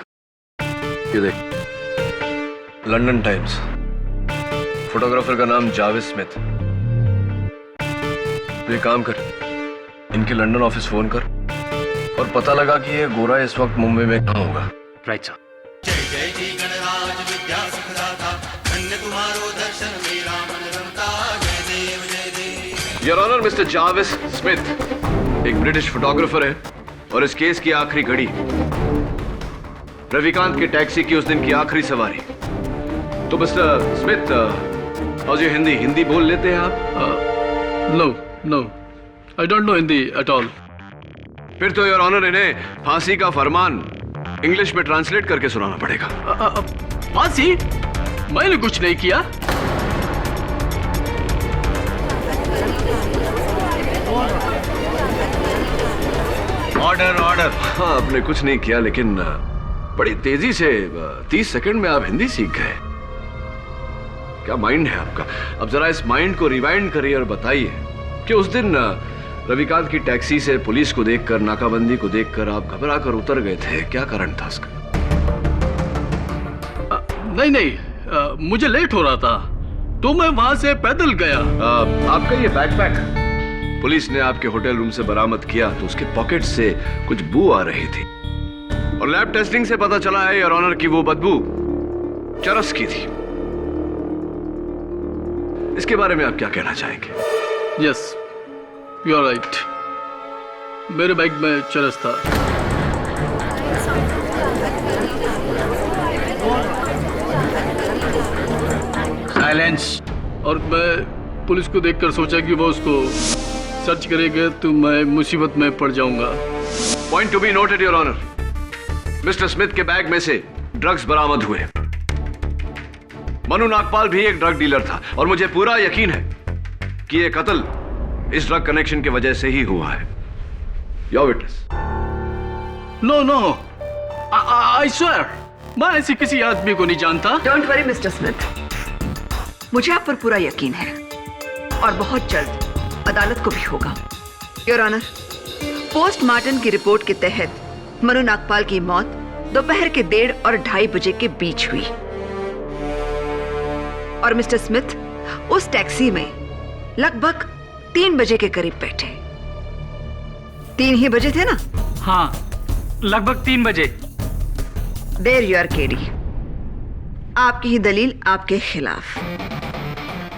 ये देख, लंदन टाइम्स। फोटोग्राफर का नाम जावेद स्मिथ। तो ये काम कर, इनके लंदन ऑफिस फोन कर और पता लगा कि ये गोरा इस वक्त मुंबई में कहाँ होगा। Right sir. Your honour, mister Javed Smith एक ब्रिटिश फोटोग्राफर है और इस केस की आखिरी घड़ी रविकांत के टैक्सी की उस दिन की आखिरी सवारी। तो मिस्टर स्मिथ, और ये हिंदी बोल लेते हैं आप? No, I don't know Hindi at all. फिर तो योर ऑनर इन्हें फांसी का फरमान इंग्लिश में ट्रांसलेट करके सुनाना पड़ेगा। फांसी? मैंने कुछ नहीं किया। ऑर्डर। हाँ, आपने कुछ नहीं किया, लेकिन बड़ी तेजी से 30 सेकंड में आप हिंदी सीख गए। क्या माइंड है आपका? अब जरा इस माइंड को रिवाइंड करिए और बताइए कि उस दिन रविकांत की टैक्सी से पुलिस को देखकर, नाकाबंदी को देखकर आप घबरा कर उतर गए थे। क्या कारण था इसका? नहीं, मुझे लेट हो रहा था। तो मैं वहां से पैदल गया। आपका ये बैकपैक पुलिस ने आपके होटल रूम से बरामद किया तो उसके पॉकेट से कुछ बू आ रही थी और लैब टेस्टिंग से पता चला है योर ऑनर की वो बदबू चरस की थी। इसके बारे में आप क्या कहना चाहेंगे? Yes, you are right. मेरे बैग में चरस था। साइलेंस। और मैं पुलिस को देखकर सोचा कि वो उसको सर्च करेगा तो मैं मुसीबत में पड़ जाऊंगा। Point to be noted your honour, mister Smith के बैग में से ड्रग्स बरामद हुए। मनु नागपाल भी एक ड्रग डीलर था और मुझे पूरा यकीन है कि यह कत्ल इस ड्रग कनेक्शन की वजह से ही हुआ है। Your witness. No no, I swear, मैं ऐसे किसी आदमी को नहीं जानता। डोंट वरी मिस्टर स्मिथ, मुझे आप पर पूरा यकीन है और बहुत जल्द अदालत को भी होगा। योर ऑनर, पोस्टमार्टम की रिपोर्ट के तहत मनु नागपाल की मौत दोपहर के 1:30 और 2:30 बजे के बीच हुई और मिस्टर स्मिथ उस टैक्सी में लगभग 3 बजे के करीब बैठे। 3 ही बजे थे ना? हाँ, लगभग 3 बजे। There you are KD. आपकी ही दलील आपके खिलाफ।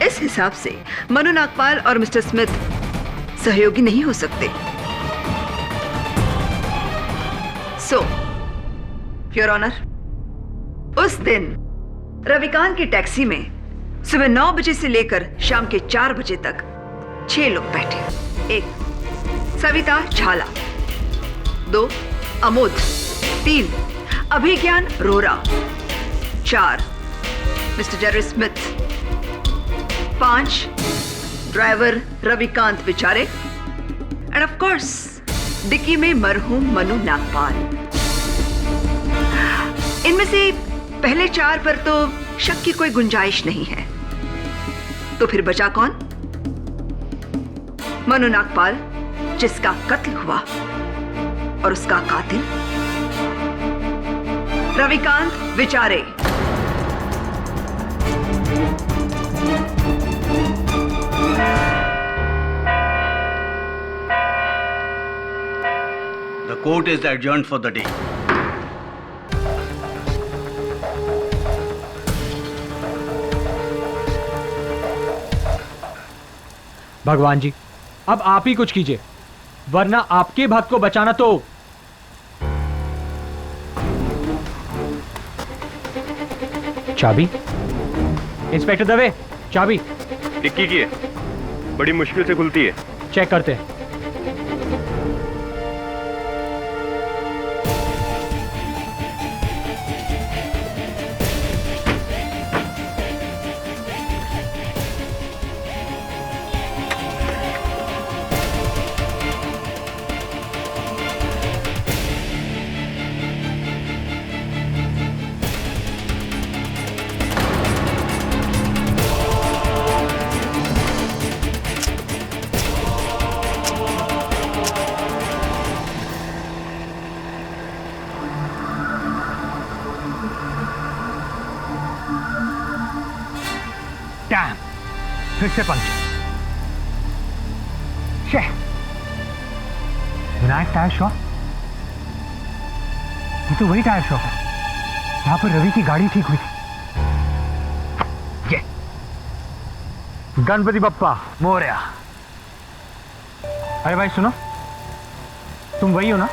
इस हिसाब से मनु नागपाल और मिस्टर स्मिथ सहयोगी नहीं हो सकते। सो योर ऑनर, उस दिन रविकांत की टैक्सी में सुबह 9 बजे से लेकर शाम के 4 बजे तक 6 लोग बैठे। 1 Savita Jhala, 2 Amod, 3 Abhigyan Rohra, 4 mister Jerry Smith, 5 driver Ravikant Bichare and of course dicky में मरहूम मनु नागपाल। इनमें से पहले 4 पर तो शक की कोई गुंजाइश नहीं है। तो फिर बचा कौन? मनु नागपाल, जिसका कत्ल हुआ, और उसका कातिल रविकांत विचारे। The court is adjourned for the day. भगवान जी, अब आप ही कुछ कीजिए, वरना आपके भक्त को बचाना तो। चाबी? इंस्पेक्टर दवे, चाबी। डिक्की की है, बड़ी मुश्किल से खुलती है। चेक करते हैं। डैम, फिर से पंक्चर। विनायक टायर शॉप, ये तो वही टायर शॉप है जहां पर रवि की गाड़ी ठीक हुई थी। ये गणपति बप्पा मोरया। अरे भाई सुनो, तुम वही हो ना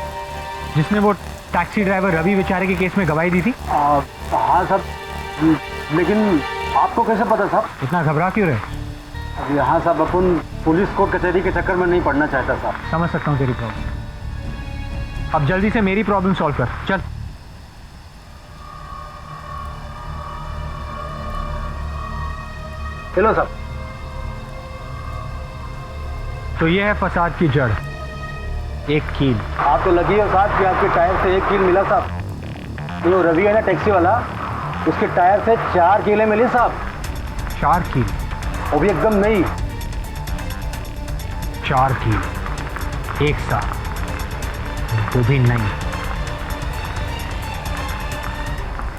जिसने वो टैक्सी ड्राइवर रवि बेचारे के केस में गवाही दी थी? हाँ साहब, लेकिन आपको कैसे पता साहब? इतना घबरा क्यों रहे? यहाँ साहब अपन पुलिस कोर्ट कचहरी के चक्कर में नहीं पड़ना चाहता साहब। समझ सकता हूँ तेरी प्रॉब्लम। अब जल्दी से मेरी प्रॉब्लम सॉल्व कर, चल। हेलो साहब। तो ये है फसाद की जड़, एक कील। आप तो लगी हो साहब कि आपके टायर से 1 कील मिला साहब। जो रवि है ना टैक्सी वाला, उसके टायर से 4 कीलें मिली साहब। 4 कील? वो भी एकदम नहीं। 4 कील एक साथ, वो भी नहीं।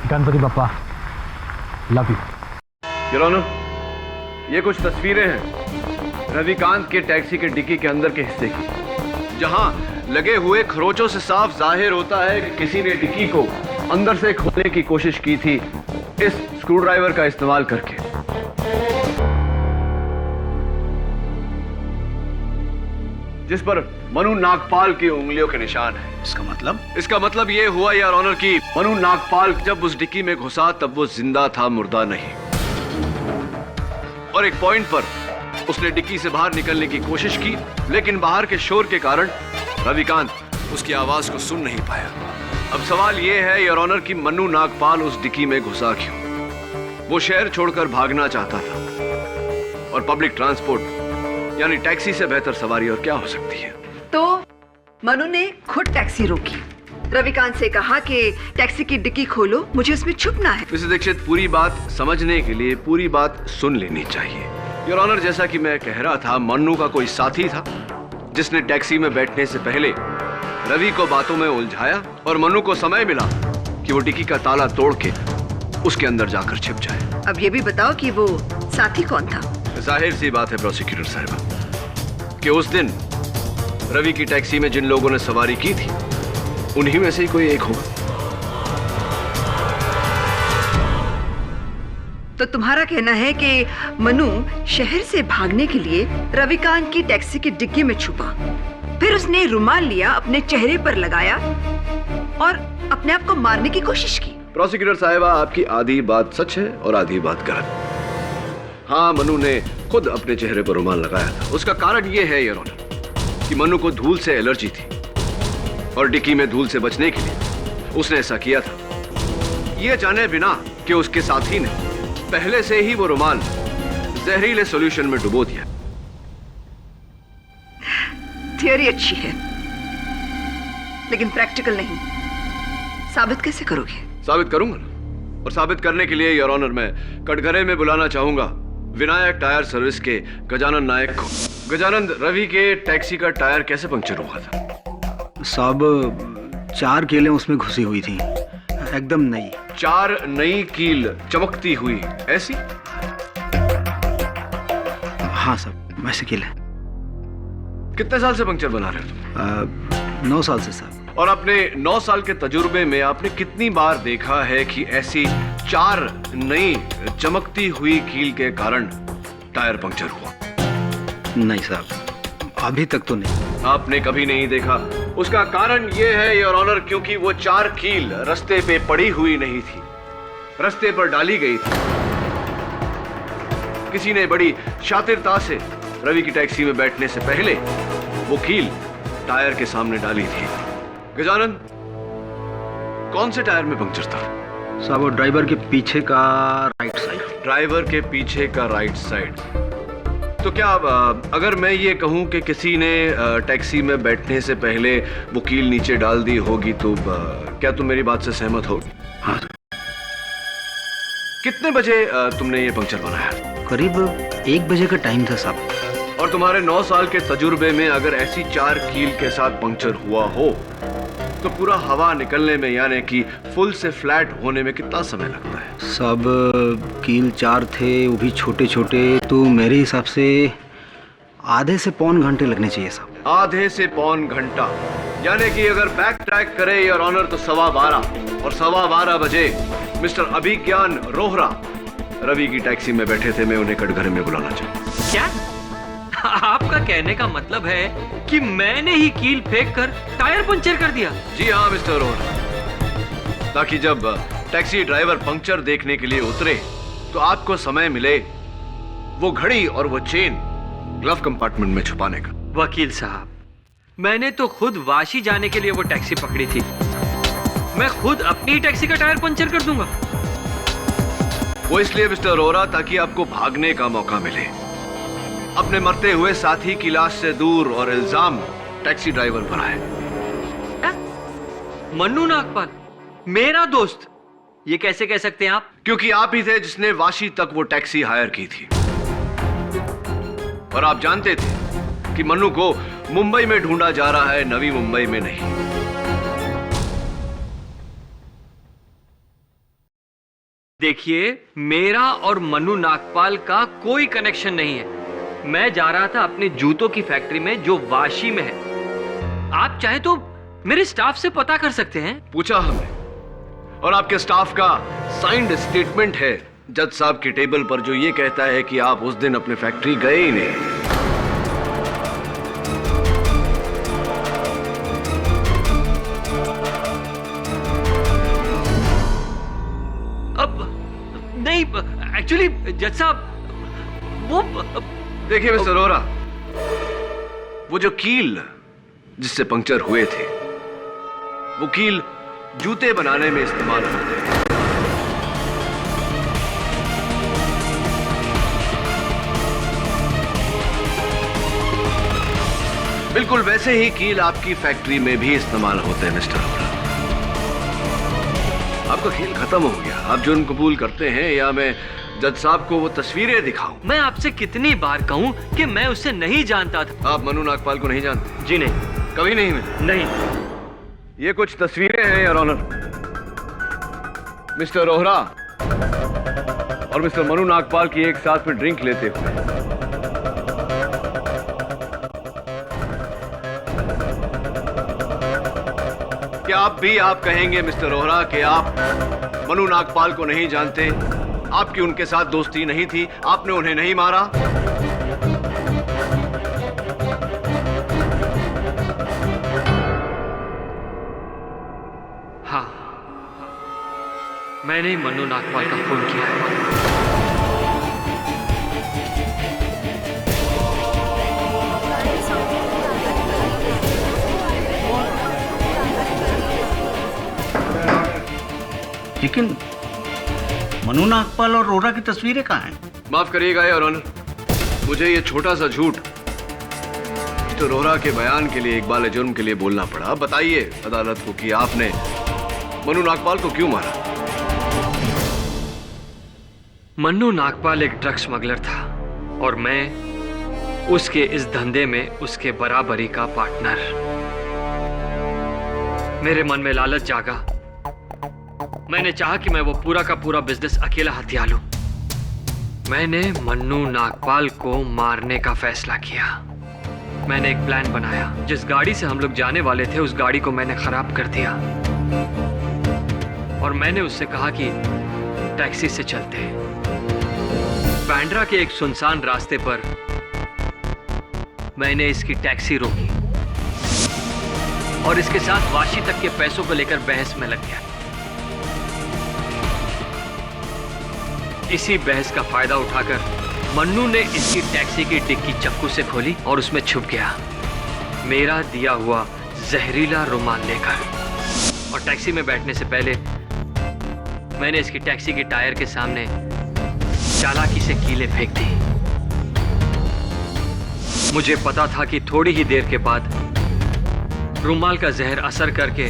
Ganpati Bappa, love you. Your honour, ये कुछ तस्वीरें हैं रविकांत के टैक्सी के डिक्की के अंदर के हिस्से की, जहां लगे हुए खरोचों से साफ जाहिर होता है कि किसी ने डिक्की को अंदर से खोलने की कोशिश की थी इस स्क्रूड्राइवर का इस्तेमाल करके। जिस पर मनु नागपाल की उंगलियों के निशान है। इसका मतलब ये हुआ यार ऑनर कि मनु नागपाल जब उस डिक्की में घुसा तब वो जिंदा था, मुर्दा नहीं। और एक पॉइंट पर उसने डिक्की से बाहर निकलने की कोशिश की, लेकिन बाहर के शोर के कारण रविकांत उसकी आवाज को सुन नहीं पाया। अब सवाल यह है यार ऑनर कि मनु नागपाल उस डिक्की में घुसा क्यों? वो शहर छोड़कर भागना चाहता था, और पब्लिक ट्रांसपोर्ट यानी टैक्सी से बेहतर सवारी और क्या हो सकती है? तो मनु ने खुद टैक्सी रोकी, रविकांत से कहा कि टैक्सी की डिक्की खोलो, मुझे उसमें छुपना है। मिसेस दीक्षित, पूरी बात समझने के लिए पूरी बात सुन लेनी चाहिए। योर ऑनर, जैसा कि मैं कह रहा था, मन्नू का कोई साथी था जिसने टैक्सी में बैठने से पहले रवि को बातों में उलझाया और मन्नू को समय मिला कि वो डिक्की का ताला तोड़ के उसके अंदर जाकर छिप जाए। अब ये भी बताओ कि वो साथी कौन था? जाहिर सी बात है प्रोसिक्यूटर साहिबा कि उस दिन रवि की टैक्सी में जिन लोगों ने सवारी की थी उन्हीं में से ही कोई एक होगा। तो तुम्हारा कहना है कि मनु शहर से भागने के लिए रविकांत की टैक्सी की डिक्की में छुपा, फिर उसने रुमाल लिया, अपने चेहरे पर लगाया और अपने आप को मारने की कोशिश की। प्रोसिक्यूटर साहिबा, आपकी आधी बात सच है और आधी बात गलत। हाँ, मनु ने खुद अपने चेहरे पर रुमाल लगाया था। उसका कारण यह है योर ऑनर कि मनु को धूल से एलर्जी थी और डिक्की में धूल से बचने के लिए उसने ऐसा किया था, यह जाने बिना कि उसके साथी ने पहले से ही वो रुमाल जहरीले सॉल्यूशन में डुबो दिया। थियरी अच्छी है लेकिन प्रैक्टिकल नहीं। साबित कैसे करोगे? साबित करूंगा ना, और साबित करने के लिए योर ऑनर मैं कटघरे में बुलाना चाहूंगा विनायक टायर सर्विस के गजानन नायक को। गजानन, रवि के टैक्सी का टायर कैसे पंक्चर हुआ था? साहब, 4 कीलें उसमें घुसी हुई थी, एकदम नई। 4 नई कील चमकती हुई ऐसी? हाँ साहब, वैसे कील है। कितने साल से पंक्चर बना रहे हो तुम? 9 साल से साहब। और अपने 9 साल के तजुर्बे में आपने कितनी बार देखा है कि ऐसी 4 नई चमकती हुई कील के कारण टायर पंक्चर हुआ? नहीं साहब, अभी तक तो नहीं। आपने कभी नहीं देखा? उसका कारण यह है योर ऑनर क्योंकि वो 4 कील रास्ते पे पड़ी हुई नहीं थी, रास्ते पर डाली गई थी। किसी ने बड़ी शातिरता से रवि की टैक्सी में बैठने से पहले वो कील टायर के सामने डाली थी। गजानन, कौन से टायर में पंक्चर था? साहब, वो ड्राइवर के पीछे का राइट साइड। ड्राइवर के पीछे का राइट साइड। तो क्या अगर मैं ये कहूं कि किसी ने टैक्सी में बैठने से पहले वो कील नीचे डाल दी होगी तो क्या तुम मेरी बात से सहमत होगी? हाँ। कितने बजे तुमने ये पंक्चर बनाया? करीब 1 बजे का टाइम था साहब। और तुम्हारे 9 साल के तजुर्बे में अगर ऐसी 4 कील के साथ पंक्चर हुआ हो तो पूरा हवा निकलने में यानी कि फुल से फ्लैट होने में कितना समय लगता है? सब कील 4 थे, वो भी छोटे छोटे, तो मेरे हिसाब से आधे से पौन घंटे लगने चाहिए साहब। आधे से पौन घंटा, यानी कि अगर बैक ट्रैक करे योर ऑनर तो 12:15 और 12:15 बजे मिस्टर अभिज्ञान रोहरा रवि की टैक्सी में बैठे थे। मैं उन्हें कटघरे में बुलाना चाहूँ। क्या आपका कहने का मतलब है कि मैंने ही कील फेंक कर टायर पंचर कर दिया? जी हाँ मिस्टर रोहरा, ताकि जब टैक्सी ड्राइवर पंक्चर देखने के लिए उतरे तो आपको समय मिले वो घड़ी और वो चेन ग्लव कंपार्टमेंट में छुपाने का। वकील साहब, मैंने तो खुद वाशी जाने के लिए वो टैक्सी पकड़ी थी। मैं खुद अपनी टैक्सी का टायर पंचर कर दूंगा। वो इसलिए मिस्टर रोहरा ताकि आपको भागने का मौका मिले, अपने मरते हुए साथी की लाश से दूर, और इल्जाम टैक्सी ड्राइवर पर आए। मन्नू नागपाल मेरा दोस्त, ये कैसे कह सकते हैं आप? क्योंकि आप ही थे जिसने वाशी तक वो टैक्सी हायर की थी, और आप जानते थे कि मन्नू को मुंबई में ढूंढा जा रहा है, नवी मुंबई में नहीं। देखिए, मेरा और मनु नागपाल का कोई कनेक्शन नहीं है। मैं जा रहा था अपने जूतों की फैक्ट्री में जो वाशी में है। आप चाहे तो मेरे स्टाफ से पता कर सकते हैं। पूछा हमने, और आपके स्टाफ का साइंड स्टेटमेंट है जज साहब की टेबल पर, जो ये कहता है कि आप उस दिन अपने फैक्ट्री गए ही नहीं। अब नहीं, एक्चुअली जज साहब वो देखिए मिस्टर रोहरा, वो जो कील जिससे पंक्चर हुए थे, वो कील जूते बनाने में इस्तेमाल होते हैं। बिल्कुल वैसे ही कील आपकी फैक्ट्री में भी इस्तेमाल होते हैं मिस्टर रोहरा। आपका खेल खत्म हो गया। आप जुर्म कबूल करते हैं या मैं जज साहब को वो तस्वीरें दिखाऊं? मैं आपसे कितनी बार कहूं कि मैं उससे नहीं जानता था। आप मनु नागपाल को नहीं जानते? जी नहीं। कभी नहीं मिले? नहीं। ये कुछ तस्वीरें हैं योर ऑनर। मिस्टर रोहरा और मिस्टर मनु नागपाल की एक साथ में ड्रिंक लेते हुए। क्या आप कहेंगे मिस्टर रोहरा कि आप मनु नागपाल को नहीं जानते? आपकी उनके साथ दोस्ती नहीं थी? आपने उन्हें नहीं मारा? हाँ, मैंने मनु नागपाल का खून किया है। लेकिन मनु नागपाल और रोहरा की तस्वीरें कहाँ हैं? माफ करिएगा योर ऑनर, मुझे ये छोटा सा झूठ मिस्टर रोहरा के बयान के लिए, इकबाल जुर्म के लिए बोलना पड़ा। बताइए अदालत को कि आपने मनु नागपाल को क्यों मारा? मनु नागपाल एक ड्रग स्मगलर था और मैं उसके इस धंधे में उसके बराबरी का पार्टनर। मेरे मन में लालच जागा। मैंने चाहा कि मैं वो पूरा का पूरा बिजनेस अकेला हथिया लूं। मैंने मन्नू नागपाल को मारने का फैसला किया। मैंने एक प्लान बनाया। जिस गाड़ी से हम लोग जाने वाले थे उस गाड़ी को मैंने खराब कर दिया और मैंने उससे कहा कि टैक्सी से चलते। बांद्रा के एक सुनसान रास्ते पर मैंने इसकी टैक्सी रोकी और इसके साथ वाशी तक के पैसों को लेकर बहस में लग गया। इसी बहस का फायदा उठाकर मन्नू ने इसकी टैक्सी की डिक्की चाकू से खोली और उसमें छुप गया, मेरा दिया हुआ जहरीला रुमाल लेकर। और टैक्सी में बैठने से पहले मैंने इसकी टैक्सी के टायर के सामने चालाकी से कीलें फेंक दी। मुझे पता था कि थोड़ी ही देर के बाद रुमाल का जहर असर करके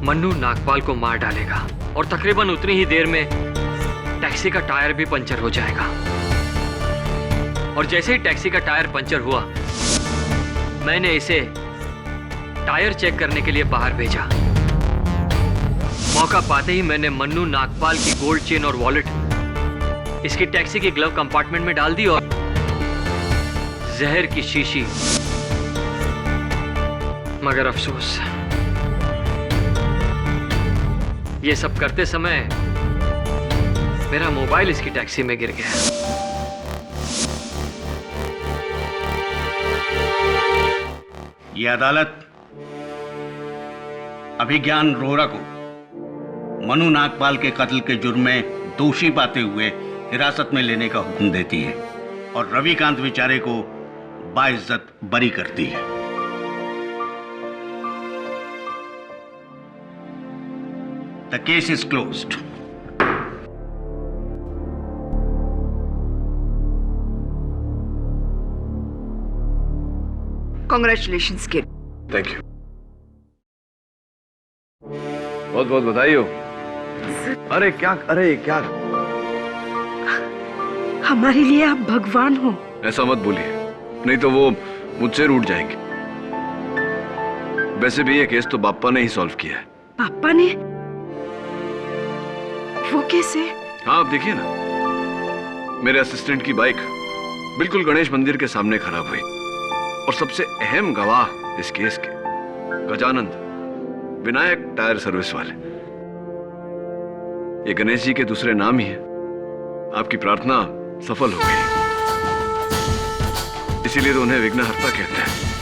मन्नू नागपाल को मार डालेगा और तकरीबन उतनी ही देर में टैक्सी का टायर भी पंचर हो जाएगा। और जैसे ही टैक्सी का टायर पंचर हुआ, मैंने इसे टायर चेक करने के लिए बाहर भेजा। मौका पाते ही मैंने मन्नू नागपाल की गोल्ड चेन और वॉलेट इसकी टैक्सी के ग्लव कंपार्टमेंट में डाल दी और जहर की शीशी। मगर अफसोस, ये सब करते समय मेरा मोबाइल इसकी टैक्सी में गिर गया। यह अदालत अभिज्ञान रोहरा को मनु नागपाल के कत्ल के जुर्म में दोषी पाते हुए हिरासत में लेने का हुक्म देती है और रविकांत बेचारे को बाइज्जत बरी करती है। The case is closed. Congratulations kid. Thank you, बहुत बहुत बधाई हो। अरे क्या हमारे लिए आप भगवान हो। ऐसा मत बोलिए, नहीं तो वो मुझसे रूठ जाएंगे। वैसे भी ये केस तो बाप्पा ने ही सॉल्व किया है। पापा ने? वो कैसे? हाँ आप देखिए ना, मेरे असिस्टेंट की बाइक बिल्कुल गणेश मंदिर के सामने खराब हुई और सबसे अहम गवाह इस केस के गजानंद विनायक टायर सर्विस वाले, ये गणेश जी के दूसरे नाम ही है। आपकी प्रार्थना सफल हो गई, इसीलिए तो उन्हें विघ्नहर्ता कहते हैं।